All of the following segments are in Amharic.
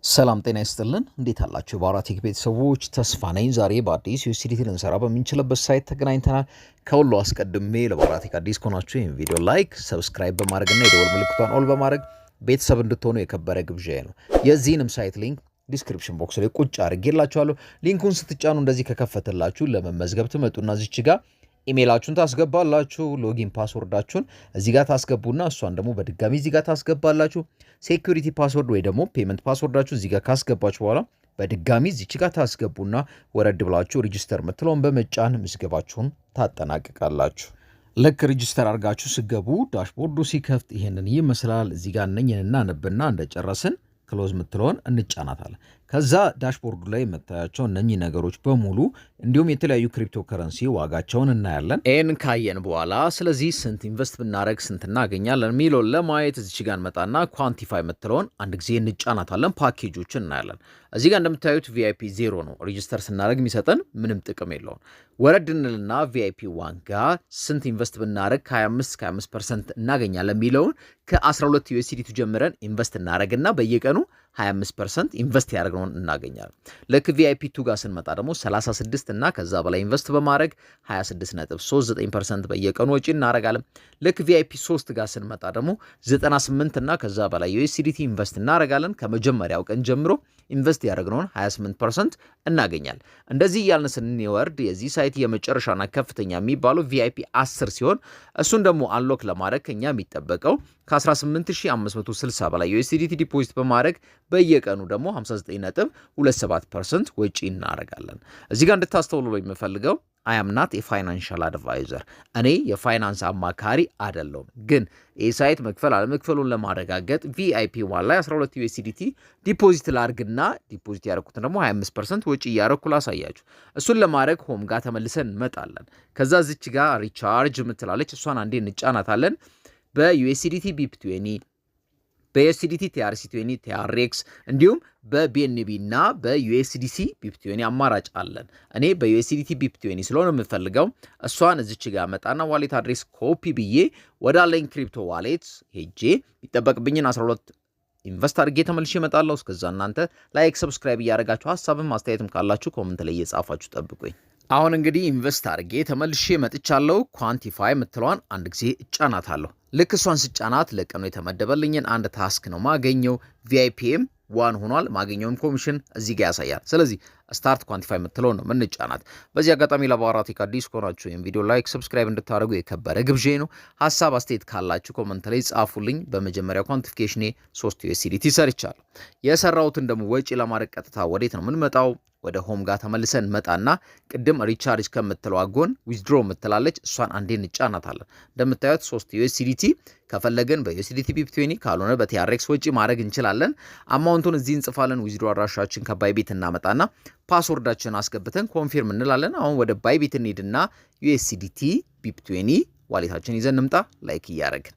ሰላም ጤና ይስጥልን እንዴት አላችሁ? ባራቴክ ቤተሰቦች ተስፋ ነኝ። ዛሬ በአዲስ ዩኤስዲቲ ልንሰራ በምንችልበት ሳይት ተገናኝተናል። ከሁሉ አስቀድሜ ለባራቴክ አዲስ ከሆናችሁ ይህን ቪዲዮ ላይክ፣ ሰብስክራይብ በማድረግና የደወል ምልክቷን ኦል በማድረግ ቤተሰብ እንድትሆኑ የከበረ ግብዣዬ ነው። የዚህንም ሳይት ሊንክ ዲስክሪፕሽን ቦክስ ላይ ቁጭ አድርጌላችኋለሁ። ሊንኩን ስትጫኑ እንደዚህ ከከፈተላችሁ ለመመዝገብ ትመጡና እዚች ጋር ኢሜይላችሁን ታስገባላችሁ። ሎጊን ፓስወርዳችሁን እዚህ ጋር ታስገቡና እሷን ደግሞ በድጋሚ እዚህ ጋር ታስገባላችሁ። ሴኩሪቲ ፓስወርድ ወይ ደግሞ ፔመንት ፓስወርዳችሁ እዚህ ጋር ካስገባችሁ በኋላ በድጋሚ እዚች ጋር ታስገቡና ወረድ ብላችሁ ሬጂስተር ምትለውን በመጫን ምዝገባችሁን ታጠናቅቃላችሁ። ልክ ሬጂስተር አድርጋችሁ ስገቡ ዳሽቦርዱ ሲከፍት ይሄንን ይመስላል። እዚህ ጋር እነኝን እናነብና እንደጨረስን ክሎዝ ምትለውን እንጫናታለን። ከዛ ዳሽቦርዱ ላይ የምታያቸው እነኚህ ነገሮች በሙሉ እንዲሁም የተለያዩ ክሪፕቶ ከረንሲ ዋጋቸውን እናያለን። ይህን ካየን በኋላ ስለዚህ ስንት ኢንቨስት ብናደረግ ስንት እናገኛለን የሚለውን ለማየት እዚች ጋር እንመጣና ኳንቲፋይ የምትለውን አንድ ጊዜ እንጫናታለን። ፓኬጆችን እናያለን። እዚህ ጋር እንደምታዩት ቪአይፒ 0 ነው። ሬጂስተር ስናደረግ የሚሰጠን ምንም ጥቅም የለውም። ወረድ እንልና ቪአይፒ 1 ጋር ስንት ኢንቨስት ብናደረግ ከ25% እናገኛለን የሚለውን ከ12 ዩኤስዲቲ ጀምረን ኢንቨስት እናደረግና በየቀኑ 25% ኢንቨስት ያደርግነውን እናገኛለን። ልክ ቪአይፒ 2 ጋር ስንመጣ ደግሞ 36 እና ከዛ በላይ ኢንቨስት በማድረግ 26.39% በየቀኑ ወጪ እናደርጋለን። ልክ ቪአይፒ 3 ጋር ስንመጣ ደግሞ 98 እና ከዛ በላይ ዩኤስዲቲ ኢንቨስት እናደርጋለን። ከመጀመሪያው ቀን ጀምሮ ኢንቨስት ያደርግነውን 28% እናገኛለን። እንደዚህ እያልን ስንወርድ የዚህ ሳይት የመጨረሻና ከፍተኛ የሚባለው ቪአይፒ 10 ሲሆን እሱን ደግሞ አንሎክ ለማድረግ ከኛ የሚጠበቀው ከ18560 በላይ ዩኤስዲቲ ዲፖዚት በማድረግ በየቀኑ ደግሞ 59.27% ወጪ እናደርጋለን። እዚህ ጋር እንድታስተውሉ የምፈልገው አይ አም ናት የፋይናንሻል አድቫይዘር፣ እኔ የፋይናንስ አማካሪ አይደለሁም። ግን ይህ ሳይት መክፈል አለመክፈሉን ለማረጋገጥ ቪአይፒ 1 ላይ 12 ዩኤስዲቲ ዲፖዚት ላርግና ዲፖዚት ያደረኩትን ደግሞ 25% ወጪ እያደረኩ ላሳያችሁ። እሱን ለማድረግ ሆም ጋር ተመልሰን እንመጣለን። ከዛ ዝች ጋር ሪቻርጅ ምትላለች፣ እሷን አንዴ እንጫናታለን። በዩኤስዲቲ ቢፕ20 በዩኤስዲቲ ቲአርሲ20 ቲአርኤክስ እንዲሁም በቢኤንቢ እና በዩኤስዲሲ ቢፕ20 አማራጭ አለን። እኔ በዩኤስዲቲ ቢፕ20 ስለሆነ የምፈልገው እሷን እዚች ጋር መጣና ዋሌት አድሬስ ኮፒ ብዬ ወዳለኝ ክሪፕቶ ዋሌት ሄጄ ይጠበቅብኝን 12 ኢንቨስት አድርጌ ተመልሼ እመጣለሁ። እስከዛ እናንተ ላይክ ሰብስክራይብ እያደረጋችሁ ሀሳብም አስተያየትም ካላችሁ ኮሜንት ላይ እየጻፋችሁ ጠብቁኝ። አሁን እንግዲህ ኢንቨስት አድርጌ ተመልሼ መጥቻለሁ። ኳንቲፋይ የምትለዋን አንድ ጊዜ እጫናታለሁ። ልክ እሷን ስጫናት ለቀኑ የተመደበልኝን አንድ ታስክ ነው ማገኘው። ቪአይፒም 1 ሆኗል። ማገኘውም ኮሚሽን እዚህ ጋር ያሳያል። ስለዚህ ስታርት ኳንቲፋይ የምትለው ነው ምንጫናት። በዚህ አጋጣሚ ለባራቴክ አዲስ ከሆናችሁ ይህን ቪዲዮ ላይክ ሰብስክራይብ እንድታደርጉ የከበረ ግብዣ ነው። ሀሳብ አስተያየት ካላችሁ ኮመንት ላይ ጻፉልኝ። በመጀመሪያው ኳንቲፊኬሽኔ 3 ዩኤስዲቲ ሰርቻለሁ። የሰራሁትን ደግሞ ወጪ ለማድረግ ቀጥታ ወዴት ነው የምንመጣው? ወደ ሆም ጋር ተመልሰን መጣና ቅድም ሪቻርጅ ከምትለው አጎን ዊዝድሮ ምትላለች፣ እሷን አንዴ እንጫናታለን። እንደምታዩት 3 ዩኤስዲቲ ከፈለግን በዩኤስዲቲ ቢፕ20 ካልሆነ በቲአርኤክስ ወጪ ማድረግ እንችላለን። አማውንቱን እዚህ እንጽፋለን። ዊዝድሮ አድራሻችን ከባይቢት እናመጣና ፓስወርዳችን አስገብተን ኮንፊርም እንላለን። አሁን ወደ ባይቢት እንሂድና ዩኤስዲቲ ቢፕ20 ዋሌታችን ይዘን እንምጣ። ላይክ እያደረግን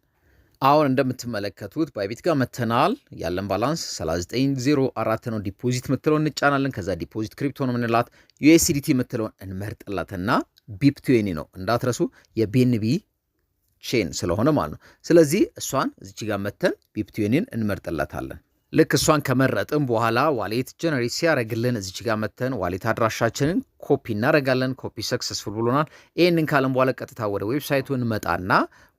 አሁን እንደምትመለከቱት ባይቢት ጋር መተናል። ያለን ባላንስ 3904 ነው። ዲፖዚት ምትለውን እንጫናለን። ከዛ ዲፖዚት ክሪፕቶ ነው ምንላት። ዩኤስዲቲ ምትለውን እንመርጥላትና ቢፕ20 ነው እንዳትረሱ፣ የቢኤንቢ ቼን ስለሆነ ማለት ነው። ስለዚህ እሷን እዚች ጋር መተን ቢፕ20ን እንመርጥላታለን። ልክ እሷን ከመረጥን በኋላ ዋሌት ጀነሬት ሲያደርግልን እዚች ጋር መተን ዋሌት አድራሻችንን ኮፒ እናደርጋለን። ኮፒ ሰክሰስፉል ብሎናል። ይህንን ካለን በኋላ ቀጥታ ወደ ዌብሳይቱ እንመጣና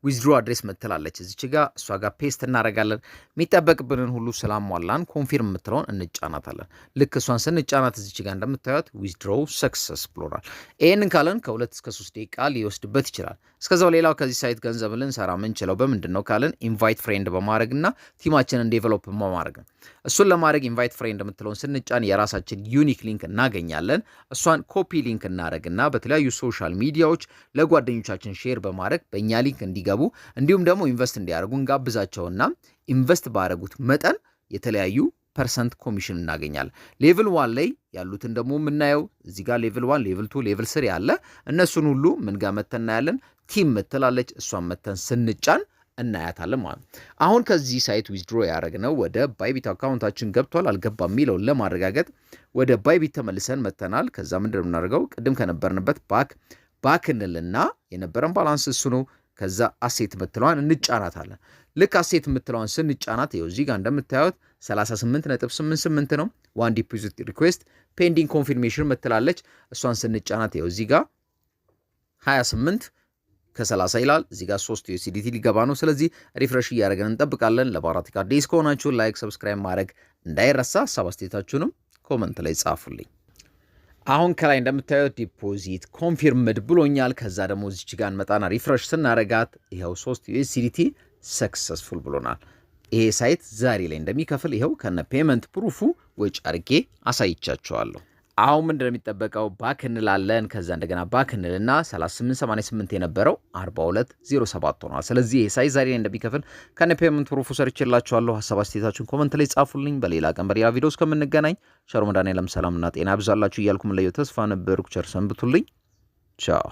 ዊዝድሮ አድሬስ ምትላለች እዚች ጋር እሷ ጋር ፔስት እናደርጋለን። የሚጠበቅብንን ሁሉ ስላሟላን ኮንፊርም የምትለውን እንጫናታለን። ልክ እሷን ስንጫናት እዚች ጋር እንደምታዩት ዊዝድሮ ሰክሰስ ብሎናል። ይህንን ካለን ከ2 እስከ 3 ደቂቃ ሊወስድበት ይችላል። እስከዛው ሌላው ከዚህ ሳይት ገንዘብ ልንሰራ ምንችለው በምንድን ነው ካለን ኢንቫይት ፍሬንድ በማድረግና ቲማችንን ዴቨሎፕ በማድረግ ነው። እሱን ለማድረግ ኢንቫይት ፍሬንድ የምትለውን ስንጫን የራሳችን ዩኒክ ሊንክ እናገኛለን። እሷን ኮፒ ሊንክ እናደረግና በተለያዩ ሶሻል ሚዲያዎች ለጓደኞቻችን ሼር በማድረግ በእኛ ሊንክ እንዲገቡ እንዲሁም ደግሞ ኢንቨስት እንዲያደርጉ እንጋብዛቸውና ኢንቨስት ባደረጉት መጠን የተለያዩ ፐርሰንት ኮሚሽን እናገኛለን። ሌቭል 1 ላይ ያሉትን ደግሞ የምናየው እዚህ ጋር ሌቭል 1 ሌቭል 2 ሌቭል 3 ያለ እነሱን ሁሉ ምን ጋር መተን እናያለን። ቲም ምትላለች እሷን መተን ስንጫን እናያታለን ማለት ነው። አሁን ከዚህ ሳይት ዊዝድሮ ያደረግነው ወደ ባይቢት አካውንታችን ገብቷል አልገባም የሚለውን ለማረጋገጥ ወደ ባይቢት ተመልሰን መተናል። ከዛ ምንድነው የምናደርገው? ቅድም ከነበርንበት ባክ እንልና የነበረን ባላንስ እሱ ነው። ከዛ አሴት ምትለዋን እንጫናታለን። ልክ አሴት ምትለዋን ስንጫናት ይኸው እዚህ ጋር እንደምታዩት 38.88 ነው። ዋን ዲፖዚት ሪኩዌስት ፔንዲንግ ኮንፊርሜሽን መትላለች። እሷን ስንጫናት ይኸው እዚህ ጋር 28 ከ30 ይላል። እዚህ ጋር 3 USDT ሊገባ ነው። ስለዚህ ሪፍሬሽ እያደረግን እንጠብቃለን። ለባራቴክ አዲስ ከሆናችሁ ላይክ፣ ሰብስክራይብ ማድረግ እንዳይረሳ። ሀሳብ አስተያየታችሁንም ኮመንት ላይ ጻፉልኝ። አሁን ከላይ እንደምታዩት ዲፖዚት ኮንፊርምድ ብሎኛል። ከዛ ደግሞ እዚች ጋር እንመጣና ሪፍሬሽ ስናረጋት ይኸው 3 USDT ሰክሰስፉል ብሎናል። ይሄ ሳይት ዛሬ ላይ እንደሚከፍል ይኸው ከነ ፔመንት ፕሩፉ ወጪ አድርጌ አሳይቻቸዋለሁ። አሁን ምንድን ነው የሚጠበቀው? ባክ እንላለን። ከዛ እንደገና ባክ እንልና 3888 የነበረው 4207 ሆኗል። ስለዚህ ይሄ ሳይት ዛሬ ላይ እንደሚከፍል ከነ ፔመንት ፕሩፉ ሰርቼላችኋለሁ። ሀሳብ አስተያየታችሁን ኮመንት ላይ ጻፉልኝ። በሌላ ቀን በሌላ ቪዲዮ እስከምንገናኝ ቸር መድኃኔዓለም ሰላምና ጤና ያብዛላችሁ እያልኩ የምለየው ተስፋ ነበርኩ። ቸር ሰንብቱልኝ። ቻው